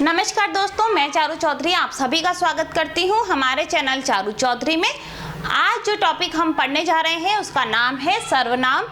नमस्कार दोस्तों, मैं चारू चौधरी आप सभी का स्वागत करती हूं हमारे चैनल चारू चौधरी में। आज जो टॉपिक हम पढ़ने जा रहे हैं उसका नाम है सर्वनाम।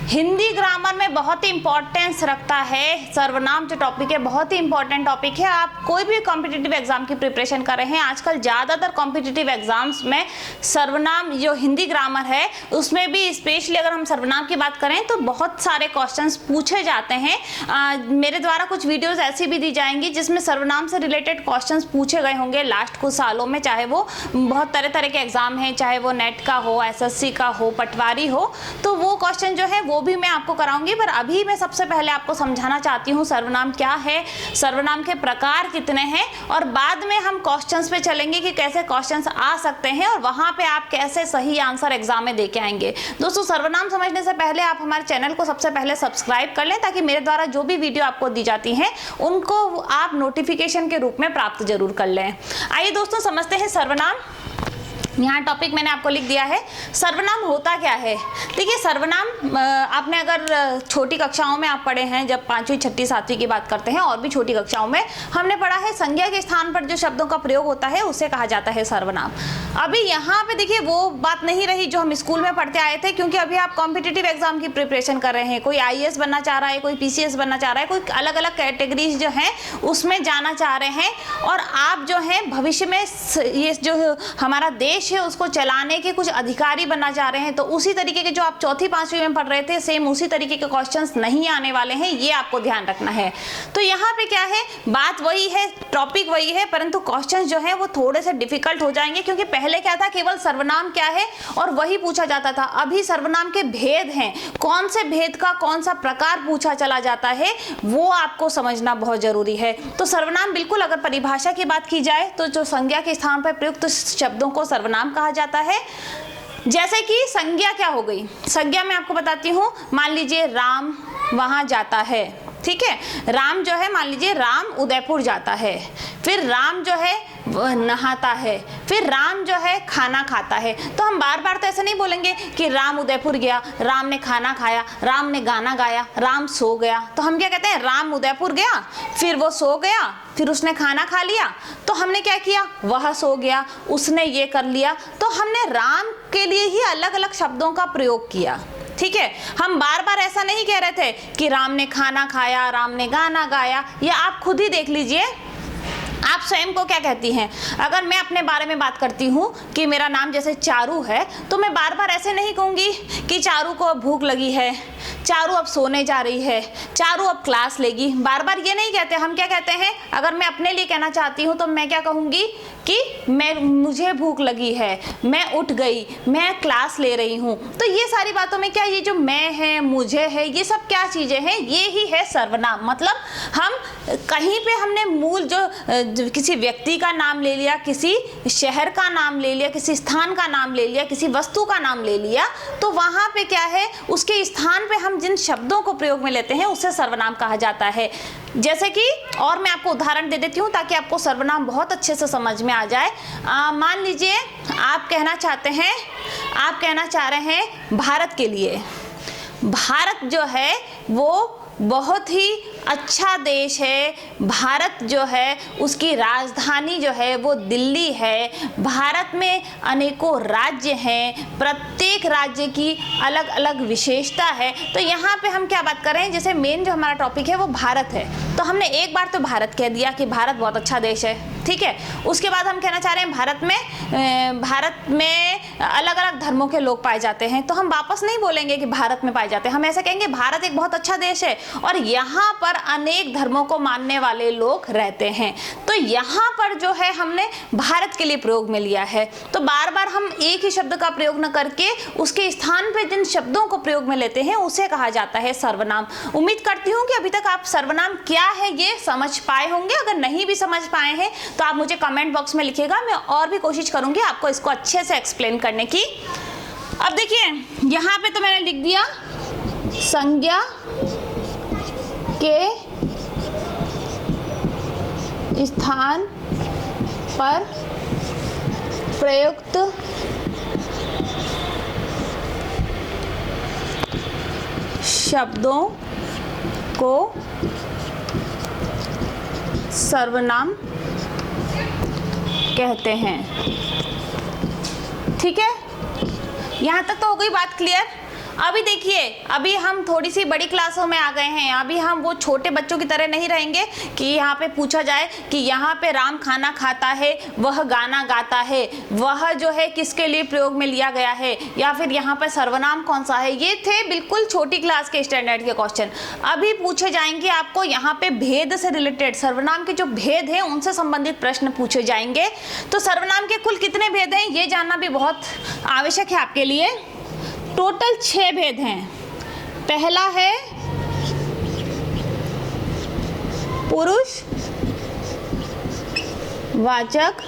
हिंदी ग्रामर में बहुत ही इंपॉर्टेंस रखता है सर्वनाम। जो टॉपिक है बहुत ही इंपॉर्टेंट टॉपिक है। आप कोई भी कॉम्पिटिटिव एग्जाम की प्रिपरेशन कर रहे हैं, आजकल ज़्यादातर कॉम्पिटिटिव एग्जाम्स में सर्वनाम जो हिंदी ग्रामर है उसमें भी स्पेशली अगर हम सर्वनाम की बात करें तो बहुत सारे क्वेश्चंस पूछे जाते हैं। मेरे द्वारा कुछ वीडियोज़ ऐसी भी दी जाएंगी जिसमें सर्वनाम से रिलेटेड क्वेश्चंस पूछे गए होंगे लास्ट कुछ सालों में, चाहे वो बहुत तरह तरह के एग्जाम हैं, चाहे वो नेट का हो, SSC का हो, पटवारी हो, तो वो क्वेश्चन जो है वो भी मैं आपको कराऊंगी। पर अभी मैं सबसे पहले आपको समझाना चाहती हूँ सर्वनाम क्या है, सर्वनाम के प्रकार कितने हैं, और बाद में हम क्वेश्चंस पे चलेंगे कि कैसे क्वेश्चंस आ सकते हैं और वहां पे आप कैसे सही आंसर एग्जाम में देके आएंगे। दोस्तों, सर्वनाम समझने से पहले आप हमारे चैनल को सबसे पहले सब्सक्राइब कर लें ताकि मेरे द्वारा जो भी वीडियो आपको दी जाती हैं उनको आप नोटिफिकेशन के रूप में प्राप्त जरूर कर लें। आइए दोस्तों समझते हैं सर्वनाम। यहाँ टॉपिक मैंने आपको लिख दिया है। सर्वनाम होता क्या है? देखिए, सर्वनाम आपने अगर छोटी कक्षाओं में आप पढ़े हैं, जब 5वीं 6वीं 7वीं की बात करते हैं और भी छोटी कक्षाओं में हमने पढ़ा है संज्ञा के स्थान पर जो शब्दों का प्रयोग होता है उसे कहा जाता है सर्वनाम। अभी यहाँ पे देखिए वो बात नहीं रही जो हम स्कूल में पढ़ते आए थे, क्योंकि अभी आप कॉम्पिटिटिव एग्जाम की प्रिपरेशन कर रहे हैं। कोई IAS बनना चाह रहा है, कोई PCS बनना चाह रहा है, कोई अलग अलग कैटेगरीज जो हैं उसमें जाना चाह रहे हैं, और आप जो है भविष्य में ये जो हमारा देश है उसको चलाने के कुछ अधिकारी बनना चाह रहे हैं। तो उसी तरीके के जो आप 4वीं 5वीं में पढ़ रहे थे सेम उसी तरीके के क्वेश्चंस नहीं आने वाले हैं, ये आपको ध्यान रखना है। तो यहाँ पे क्या है, बात वही है, टॉपिक वही है, परंतु क्वेश्चंस जो है वो थोड़े से डिफिकल्ट हो जाएंगे, क्योंकि पहले क्या था, केवल सर्वनाम क्या है और वही पूछा जाता था। अभी सर्वनाम के भेद हैं, कौन से भेद का कौन सा प्रकार पूछा चला जाता है वो आपको समझना बहुत जरूरी है। तो सर्वनाम बिल्कुल, अगर परिभाषा की बात की जाए तो जो संज्ञा के स्थान पर प्रयुक्त शब्दों को सर्वनाम कहा जाता है। जैसे कि संज्ञा क्या हो गई, संज्ञा मैं आपको बताती हूँ। मान लीजिए राम वहां जाता है, ठीक है, राम जो है, मान लीजिए राम उदयपुर जाता है, फिर राम जो है नहाता है, फिर राम जो है खाना खाता है। तो हम बार बार तो ऐसा नहीं बोलेंगे कि राम उदयपुर गया, राम ने खाना खाया, राम ने गाना गाया, राम सो गया। तो हम क्या कहते हैं, राम उदयपुर गया, फिर वो सो गया, फिर उसने खाना खा लिया, तो हमने क्या किया, वह सो गया, उसने ये कर लिया। तो हमने राम के लिए ही अलग अलग शब्दों का प्रयोग किया, ठीक है। हम बार बार ऐसा नहीं कह रहे थे कि राम ने खाना खाया, राम ने गाना गाया। या आप खुद ही देख लीजिए, आप स्वयं को क्या कहती हैं। अगर मैं अपने बारे में बात करती हूँ कि मेरा नाम जैसे चारू है, तो मैं बार बार ऐसे नहीं कहूँगी कि चारू को अब भूख लगी है, चारू अब सोने जा रही है, चारू अब क्लास लेगी। बार बार ये नहीं कहते। हम क्या कहते हैं, अगर मैं अपने लिए कहना चाहती हूँ तो मैं क्या कहूँगी कि मुझे भूख लगी है, मैं उठ गई, मैं क्लास ले रही हूँ। तो ये सारी बातों में क्या, ये जो मैं है, मुझे है, ये सब क्या चीज़ें हैं, ये ही है सर्वनाम। मतलब हम कहीं पे हमने मूल जो किसी व्यक्ति का नाम ले लिया, किसी शहर का नाम ले लिया, किसी स्थान का नाम ले लिया, किसी वस्तु का नाम ले लिया, तो वहाँ पे क्या है, उसके स्थान पे हम जिन शब्दों को प्रयोग में लेते हैं उसे सर्वनाम कहा जाता है। जैसे कि, और मैं आपको उदाहरण दे देती हूँ ताकि आपको सर्वनाम बहुत अच्छे से समझ में आ जाए। मान लीजिए आप कहना चाह रहे हैं भारत के लिए, भारत जो है वो बहुत ही अच्छा देश है, भारत जो है उसकी राजधानी जो है वो दिल्ली है, भारत में अनेकों राज्य हैं, प्रत्येक राज्य की अलग अलग विशेषता है। तो यहाँ पे हम क्या बात कर रहे हैं, जैसे मेन जो हमारा टॉपिक है वो भारत है, तो हमने एक बार तो भारत कह दिया कि भारत बहुत अच्छा देश है, ठीक है। उसके बाद हम कहना चाह रहे हैं भारत में अलग अलग धर्मों के लोग पाए जाते हैं, तो हम वापस नहीं बोलेंगे कि भारत में पाए जाते हैं, हम ऐसे कहेंगे भारत एक बहुत अच्छा देश है और यहाँ पर अनेक धर्मों को मानने वाले लोग रहते हैं। तो यहाँ पर जो है हमने भारत के लिए प्रयोग में लिया है। तो बार बार हम एक ही शब्द का प्रयोग न करके उसके स्थान पर जिन शब्दों को प्रयोग में लेते हैं उसे कहा जाता है सर्वनाम। उम्मीद करती हूँ कि अभी तक आप सर्वनाम क्या है ये समझ पाए होंगे। अगर नहीं भी समझ पाए हैं तो आप मुझे कमेंट बॉक्स में लिखिएगा, मैं और भी कोशिश करूंगी आपको इसको अच्छे से एक्सप्लेन करने की। अब देखिए यहाँ पे तो मैंने लिख दिया संज्ञा के स्थान पर प्रयुक्त शब्दों को सर्वनाम कहते हैं। ठीक है, यहाँ तक तो हो गई बात क्लियर। अभी देखिए, अभी हम थोड़ी सी बड़ी क्लासों में आ गए हैं। अभी हम वो छोटे बच्चों की तरह नहीं रहेंगे कि यहाँ पे पूछा जाए कि यहाँ पे राम खाना खाता है, वह गाना गाता है, वह जो है किसके लिए प्रयोग में लिया गया है, या फिर यहाँ पे सर्वनाम कौन सा है। ये थे बिल्कुल छोटी क्लास के स्टैंडर्ड के क्वेश्चन। अभी पूछे जाएंगे आपको यहाँ पे भेद से रिलेटेड, सर्वनाम के जो भेद हैं उनसे संबंधित प्रश्न पूछे जाएंगे। तो सर्वनाम के कुल कितने भेद हैं ये जानना भी बहुत आवश्यक है आपके लिए। टोटल 6 भेद हैं। पहला है पुरुष वाचक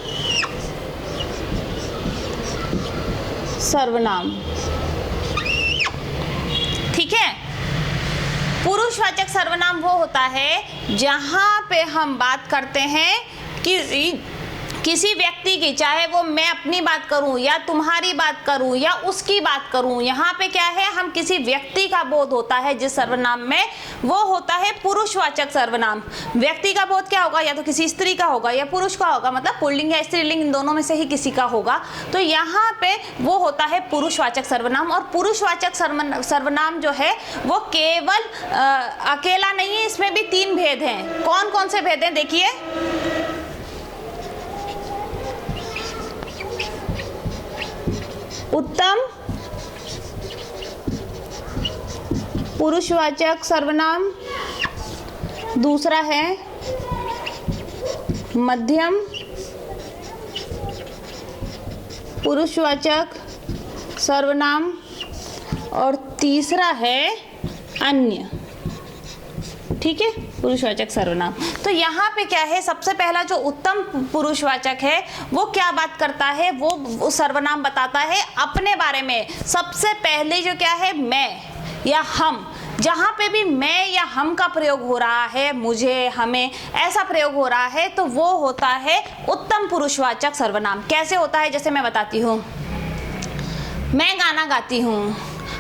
सर्वनाम। ठीक है, पुरुषवाचक सर्वनाम वो होता है जहां पे हम बात करते हैं कि किसी व्यक्ति की, चाहे वो मैं अपनी बात करूं या तुम्हारी बात करूं या उसकी बात करूं, यहाँ पे क्या है, हम किसी व्यक्ति का बोध होता है जिस सर्वनाम में, वो होता है पुरुषवाचक सर्वनाम। व्यक्ति का बोध क्या होगा, या तो किसी स्त्री का होगा या पुरुष का होगा, मतलब पुल्लिंग या स्त्रीलिंग इन दोनों में से ही किसी का होगा। तो यहाँ पे वो होता है पुरुषवाचक सर्वनाम। और पुरुषवाचक सर्वनाम जो है वो केवल अकेला नहीं है, इसमें भी 3 भेद हैं। कौन कौन से भेद हैं देखिए। उत्तम पुरुषवाचक सर्वनाम, दूसरा है मध्यम पुरुषवाचक सर्वनाम, और तीसरा है अन्य। ठीक है, पुरुषवाचक सर्वनाम। तो यहाँ पे क्या है, सबसे पहला जो उत्तम पुरुषवाचक है वो क्या बात करता है, वो सर्वनाम बताता है अपने बारे में। सबसे पहले जो क्या है, मैं या हम, जहाँ पे भी मैं या हम का प्रयोग हो रहा है, मुझे, हमें, ऐसा प्रयोग हो रहा है, तो वो होता है उत्तम पुरुषवाचक सर्वनाम। कैसे होता है, जैसे मैं बताती हूँ, मैं गाना गाती हूँ,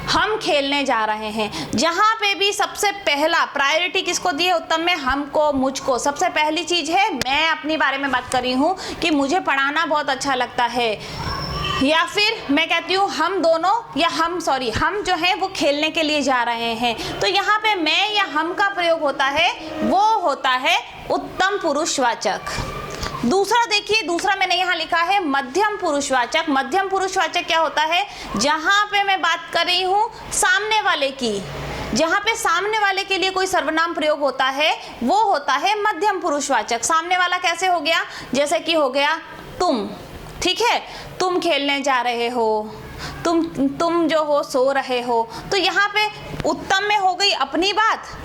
हम खेलने जा रहे हैं। जहाँ पे भी सबसे पहला प्रायोरिटी किसको दी है, उत्तम में, हमको, मुझको। सबसे पहली चीज है मैं अपने बारे में बात कर रही हूँ कि मुझे पढ़ाना बहुत अच्छा लगता है, या फिर मैं कहती हूँ हम दोनों, या हम जो है वो खेलने के लिए जा रहे हैं। तो यहाँ पे मैं या हम का प्रयोग होता है, वो होता है उत्तम पुरुषवाचक। दूसरा देखिए, दूसरा मैंने यहाँ लिखा है मध्यम पुरुषवाचक। मध्यम पुरुषवाचक क्या होता है, जहाँ पे मैं बात कर रही हूँ सामने वाले की, जहाँ पे सामने वाले के लिए कोई सर्वनाम प्रयोग होता है, वो होता है मध्यम पुरुषवाचक। सामने वाला कैसे हो गया, जैसे कि हो गया तुम। ठीक है, तुम खेलने जा रहे हो, तुम जो हो सो रहे हो। तो यहाँ पे उत्तम में हो गई अपनी बात,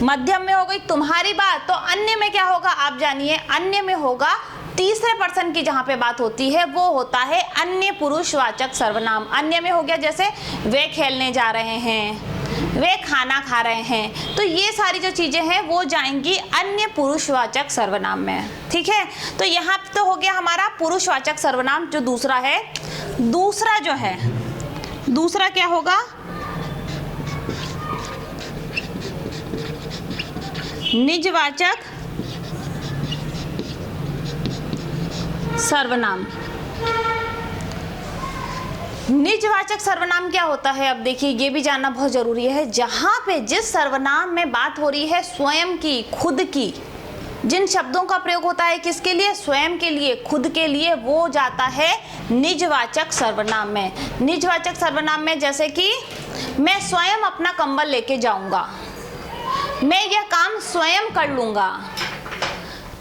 मध्यम में हो गई तुम्हारी बात, तो अन्य में क्या होगा आप जानिए। अन्य में होगा तीसरे पर्सन की जहाँ पे बात होती है, वो होता है अन्य पुरुषवाचक सर्वनाम। अन्य में हो गया जैसे वे खेलने जा रहे हैं, वे खाना खा रहे हैं। तो ये सारी जो चीजें हैं वो जाएंगी अन्य पुरुषवाचक सर्वनाम में। ठीक है, तो यहाँ तो हो गया हमारा पुरुषवाचक सर्वनाम जो दूसरा है। दूसरा जो है, दूसरा क्या होगा, निजवाचक सर्वनाम। निजवाचक सर्वनाम क्या होता है, अब देखिए ये भी जानना बहुत जरूरी है। जहां पे जिस सर्वनाम में बात हो रही है स्वयं की, खुद की, जिन शब्दों का प्रयोग होता है किसके लिए, स्वयं के लिए, खुद के लिए, वो जाता है निजवाचक सर्वनाम में। निजवाचक सर्वनाम में जैसे कि मैं स्वयं अपना कंबल लेके जाऊंगा, मैं यह काम स्वयं कर लूंगा,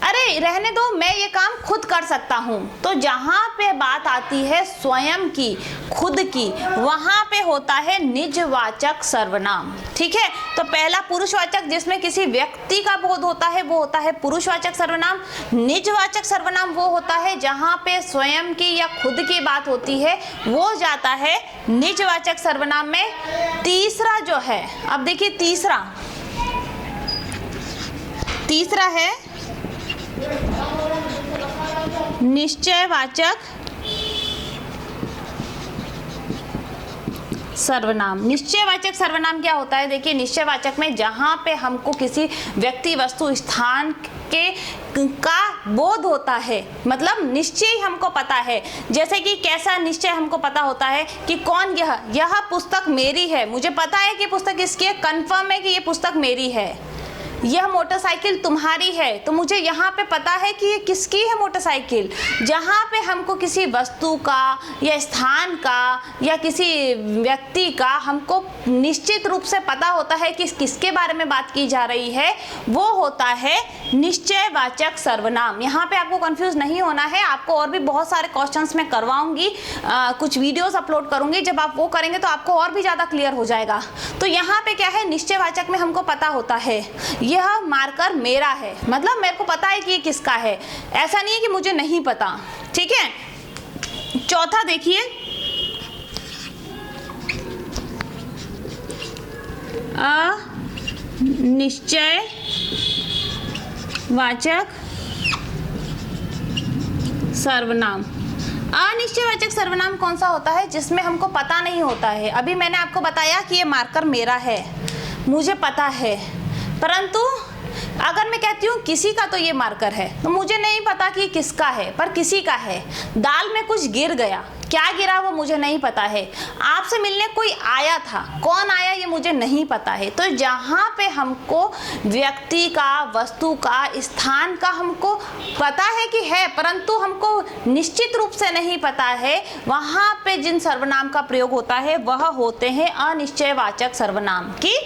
अरे रहने दो मैं ये काम खुद कर सकता हूं। तो जहां पे बात आती है स्वयं की, खुद की, वहां पे होता है निजवाचक सर्वनाम। ठीक है, तो पहला पुरुषवाचक जिसमें किसी व्यक्ति का बोध होता है वो होता है पुरुषवाचक सर्वनाम। निजवाचक सर्वनाम वो होता है जहां पे स्वयं की या खुद की बात होती है, वो जाता है निजवाचक सर्वनाम में। तीसरा जो है, अब देखिए तीसरा है निश्चयवाचक सर्वनाम। निश्चयवाचक सर्वनाम क्या होता है? देखिए, निश्चयवाचक में जहाँ पे हमको किसी व्यक्ति, वस्तु, स्थान के का बोध होता है, मतलब निश्चय हमको पता है। जैसे कि कैसा निश्चय हमको पता होता है कि कौन, यह पुस्तक मेरी है, मुझे पता है कि पुस्तक इसकी है, कंफर्म है कि ये पुस्तक मेरी है। यह मोटरसाइकिल तुम्हारी है, तो मुझे यहाँ पे पता है कि ये किसकी है मोटरसाइकिल। जहाँ पे हमको किसी वस्तु का या स्थान का या किसी व्यक्ति का हमको निश्चित रूप से पता होता है कि किसके बारे में बात की जा रही है, वो होता है निश्चयवाचक सर्वनाम। यहाँ पे आपको कंफ्यूज नहीं होना है। आपको और भी बहुत सारे क्वेश्चंस मैं करवाऊंगी, कुछ वीडियोस अपलोड करूंगी। जब आप वो करेंगे तो आपको और भी ज़्यादा क्लियर हो जाएगा। तो यहाँ पे क्या है, निश्चयवाचक में हमको पता होता है यह मार्कर मेरा है, मतलब मेरे को पता है कि ये किसका है। ऐसा नहीं है कि मुझे नहीं पता। ठीक है, चौथा देखिए, अनिश्चयवाचक सर्वनाम। अनिश्चयवाचक सर्वनाम कौन सा होता है? जिसमें हमको पता नहीं होता है। अभी मैंने आपको बताया कि ये मार्कर मेरा है, मुझे पता है, परंतु अगर मैं कहती हूँ किसी का तो ये मार्कर है, तो मुझे नहीं पता कि किसका है, पर किसी का है। दाल में कुछ गिर गया, क्या गिरा वो मुझे नहीं पता है। आपसे मिलने कोई आया था, कौन आया ये मुझे नहीं पता है। तो जहाँ पे हमको व्यक्ति का, वस्तु का, स्थान का हमको पता है कि है, परंतु हमको निश्चित रूप से नहीं पता है, वहाँ पे जिन सर्वनाम का प्रयोग होता है वह होते हैं अनिश्चयवाचक सर्वनाम। कि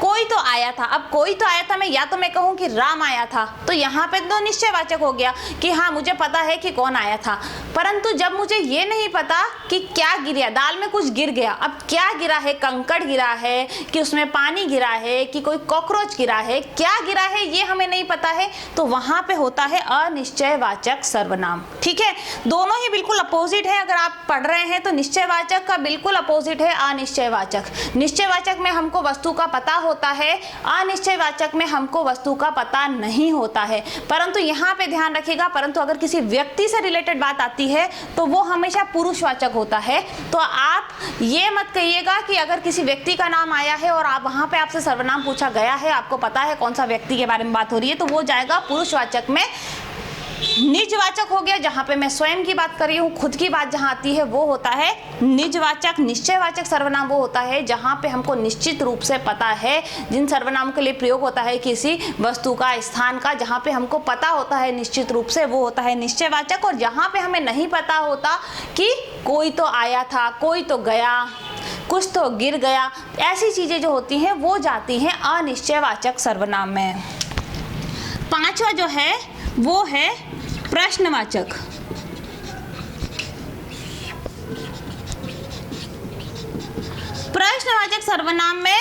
कोई तो आया था, अब कोई तो आया था में या तो मैं कहूँ कि राम आया था, तो यहाँ पे तो निश्चयवाचक हो गया कि हाँ मुझे पता है कि कौन आया था। परंतु जब मुझे ये नहीं पता कि क्या गिरा, दाल में कुछ गिर गया, अब क्या गिरा है, कंकड़ गिरा है कि उसमें पानी गिरा है कि कोई कॉकरोच गिरा है, क्या गिरा है ये हमें नहीं पता है, तो वहां पे होता है अनिश्चयवाचक सर्वनाम। ठीक है, दोनों ही बिल्कुल अपोजिट है। अगर आप पढ़ रहे हैं तो निश्चयवाचक का बिल्कुल अपोजिट है अनिश्चयवाचक। निश्चयवाचक में हमको वस्तु का पता होता है, अनिश्चयवाचक में हमको वस्तु का पता नहीं होता है। परंतु यहाँ पे ध्यान रखिएगा, परंतु अगर किसी व्यक्ति से रिलेटेड बात आती है तो वो हमेशा पुरुषवाचक होता है। तो आप ये मत कहिएगा कि अगर किसी व्यक्ति का नाम आया है और आप वहां पे आपसे सर्वनाम पूछा गया है, आपको पता है कौन सा व्यक्ति के बारे में बात हो रही है, तो वो जाएगा पुरुषवाचक में। निजवाचक हो गया, जहां पे मैं स्वयं की बात कर रही हूँ, खुद की बात जहां आती है वो होता है निजवाचक। निश्चयवाचक सर्वनाम वो होता है जहां पे हमको निश्चित रूप से पता है, जिन सर्वनाम के लिए प्रयोग होता है किसी वस्तु का, स्थान का, जहां पे हमको पता होता है निश्चित रूप से, वो होता है निश्चयवाचक। और जहां पे हमें नहीं पता होता कि कोई तो आया था, कोई तो गया, कुछ तो गिर गया, ऐसी चीजें जो होती हैं वो जाती हैं अनिश्चयवाचक सर्वनाम में। पांचवा जो है वो है प्रश्नवाचक। प्रश्नवाचक सर्वनाम में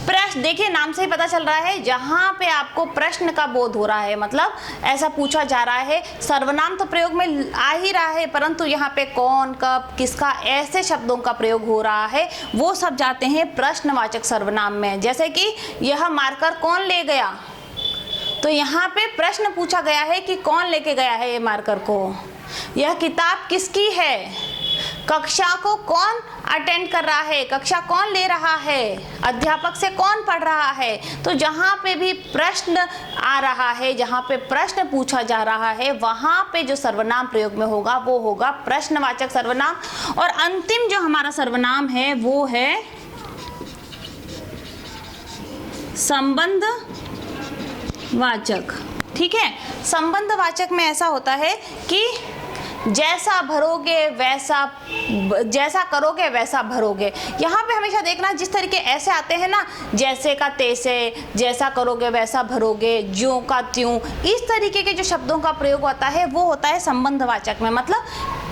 प्रश्न, देखिए नाम से ही पता चल रहा है, जहां पे आपको प्रश्न का बोध हो रहा है, मतलब ऐसा पूछा जा रहा है। सर्वनाम तो प्रयोग में आ ही रहा है, परंतु यहाँ पे कौन, कब, किसका, ऐसे शब्दों का प्रयोग हो रहा है, वो सब जाते हैं प्रश्नवाचक सर्वनाम में। जैसे कि यह मार्कर कौन ले गया, तो यहाँ पे प्रश्न पूछा गया है कि कौन लेके गया है ये मार्कर को। यह किताब किसकी है, कक्षा को कौन अटेंड कर रहा है, कक्षा कौन ले रहा है, अध्यापक से कौन पढ़ रहा है। तो जहाँ पे भी प्रश्न आ रहा है, जहाँ पे प्रश्न पूछा जा रहा है, वहाँ पे जो सर्वनाम प्रयोग में होगा वो होगा प्रश्नवाचक सर्वनाम। और अंतिम जो हमारा सर्वनाम है वो है संबंधवाचक। ठीक है, संबंधवाचक में ऐसा होता है कि जैसा भरोगे वैसा, जैसा करोगे वैसा भरोगे। यहाँ पे हमेशा देखना, जिस तरीके ऐसे आते हैं ना, जैसे का तैसे, जैसा करोगे वैसा भरोगे, ज्यों का त्यों, इस तरीके के जो शब्दों का प्रयोग होता है वो होता है संबंधवाचक में। मतलब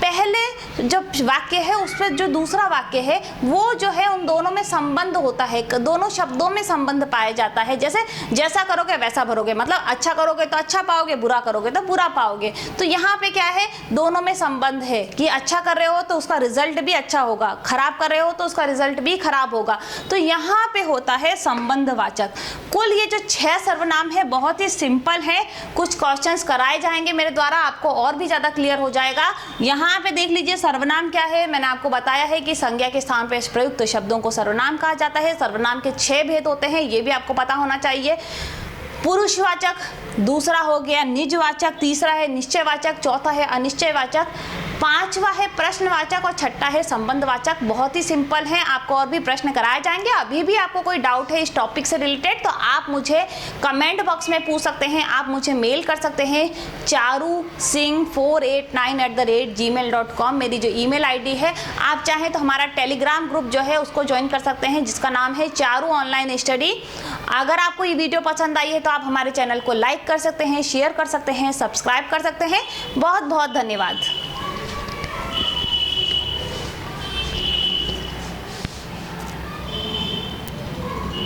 पहले जो वाक्य है उसमें जो दूसरा वाक्य है वो जो है उन दोनों में संबंध होता है, दोनों शब्दों में संबंध पाया जाता है। जैसे जैसा करोगे वैसा भरोगे, मतलब अच्छा करोगे तो अच्छा पाओगे, बुरा करोगे तो बुरा पाओगे। तो यहाँ पे क्या है, दोनों में संबंध है कि अच्छा कर रहे हो तो उसका रिजल्ट भी अच्छा होगा, खराब कर रहे हो तो उसका रिजल्ट भी खराब होगा। तो यहाँ पे होता है संबंधवाचक। कुल ये जो 6 सर्वनाम है बहुत ही सिंपल है। कुछ क्वेश्चंस कराए जाएंगे मेरे द्वारा, आपको और भी ज्यादा क्लियर हो जाएगा। यहाँ पे देख लीजिए सर्वनाम क्या है? मैंने आपको बताया है कि संज्ञा के स्थान पर प्रयुक्त शब्दों को सर्वनाम कहा जाता है। सर्वनाम के 6 भेद होते हैं, ये भी आपको पता होना चाहिए। पुरुषवाचक, दूसरा हो गया निजवाचक, तीसरा है निश्चयवाचक, चौथा है अनिश्चयवाचक, पांचवा है प्रश्नवाचक और छठा है संबंधवाचक। बहुत ही सिंपल है, आपको और भी प्रश्न कराए जाएंगे। अभी भी आपको कोई डाउट है इस टॉपिक से रिलेटेड तो आप मुझे कमेंट बॉक्स में पूछ सकते हैं, आप मुझे मेल कर सकते हैं charusingh489@gmail.com मेरी जो ईमेल आईडी है। आप चाहें तो हमारा टेलीग्राम ग्रुप जो है उसको ज्वाइन कर सकते हैं जिसका नाम है चारू ऑनलाइन स्टडी। अगर आपको ये वीडियो पसंद आई है तो आप हमारे चैनल को लाइक कर सकते हैं, शेयर कर सकते हैं, सब्सक्राइब कर सकते हैं। बहुत बहुत धन्यवाद।